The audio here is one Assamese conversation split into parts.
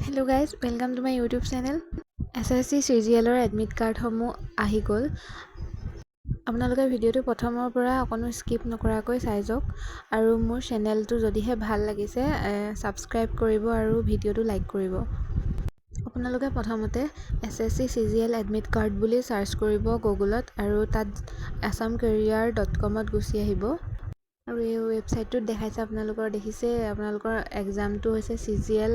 Hello' guys, welcome to my YouTube channel. SSC চিজিএলৰ এডমিট কাৰ্ডসমূহ আহি গ'ল। আপোনালোকে ভিডিঅ'টো প্ৰথমৰ পৰা অকণো স্কিপ নকৰাকৈ চাই যাওক আৰু মোৰ চেনেলটো যদিহে ভাল লাগিছে ছাবস্ক্ৰাইব কৰিব আৰু ভিডিঅ'টো লাইক কৰিব। আপোনালোকে প্ৰথমতে SSC চিজিএল এডমিট কাৰ্ড বুলি চাৰ্চ কৰিব গুগলত আৰু তাত assamcareer.com গুচি আহিব আৰু এই ৱেবছাইটটোত দেখাইছে দেখিছে আপোনালোকৰ এক্সামটো হৈছে চিজিএল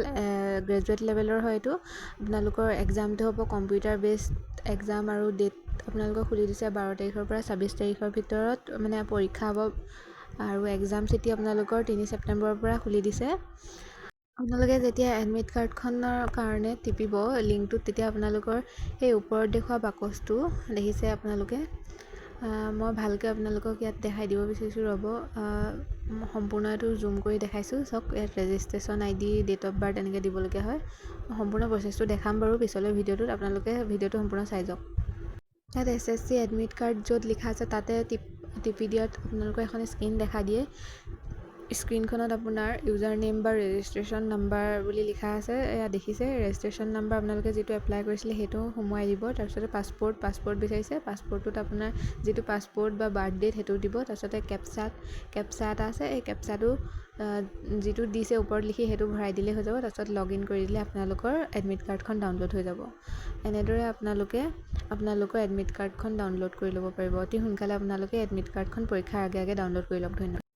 গ্ৰেজুৱেট লেভেলৰ হয়। এইটো আপোনালোকৰ এক্সামটো হ'ব কম্পিউটাৰ বেছড এক্সাম আৰু ডেট আপোনালোকক খুলি দিছে 12 তাৰিখৰ পৰা 26 তাৰিখৰ ভিতৰত পৰীক্ষা হ'ব আৰু এক্সাম চিটি আপোনালোকৰ 3 ছেপ্টেম্বৰৰ পৰা খুলি দিছে। আপোনালোকে যেতিয়া এডমিট কাৰ্ডখনৰ কাৰণে টিপিব লিংকটোত তেতিয়া আপোনালোকৰ সেই ওপৰত দেখুওৱা বাকচটো দেখিছে আপোনালোকে। মই ভালকৈ আপোনালোকক ইয়াত দেখাই দিব বিচাৰিছোঁ, ৰ'ব সম্পূৰ্ণ এইটো জুম কৰি দেখাইছোঁ। চাওক, ইয়াত registration ID, date of birth এনেকৈ দিবলগীয়া হয়। সম্পূৰ্ণ প্ৰচেছটো দেখাম বাৰু পিছলৈ ভিডিঅ'টোত, আপোনালোকে ভিডিঅ'টো সম্পূৰ্ণ চাই যাওক। ইয়াত SSC এডমিট কাৰ্ড য'ত লিখা আছে তাতে টিপি দিয়াত আপোনালোকৰ এখন স্ক্ৰীন দেখা দিয়ে। স্ক্ৰীনখনত আপোনাৰ ইউজাৰ নেম বা ৰেজিষ্ট্ৰেশ্যন নাম্বাৰ বুলি লিখা আছে, এয়া দেখিছে। ৰেজিষ্ট্ৰেশ্যন নাম্বাৰ আপোনালোকে যিটো এপ্লাই কৰিছিলে সেইটো সোমোৱাই দিব। তাৰপিছতে পাছপৰ্ট বিচাৰিছে, পাছপৰ্টটোত আপোনাৰ যিটো পাছপৰ্ট বা বাৰ্থ ডেট সেইটো দিব। তাৰপিছতে কেপচা এটা আছে, এই কেপচাটো যিটো দিছে ওপৰত লিখি সেইটো ভৰাই দিলেই হৈ যাব। তাৰপিছত লগ ইন কৰি দিলে আপোনালোকৰ এডমিট কাৰ্ডখন ডাউনলোড হৈ যাব। এনেদৰে আপোনালোকৰ এডমিট কাৰ্ডখন ডাউনলোড কৰি ল'ব পাৰিব। অতি সোনকালে আপোনালোকে এডমিট কাৰ্ডখন পৰীক্ষাৰ আগে ডাউনলোড কৰি লওক। ধন্যবাদ।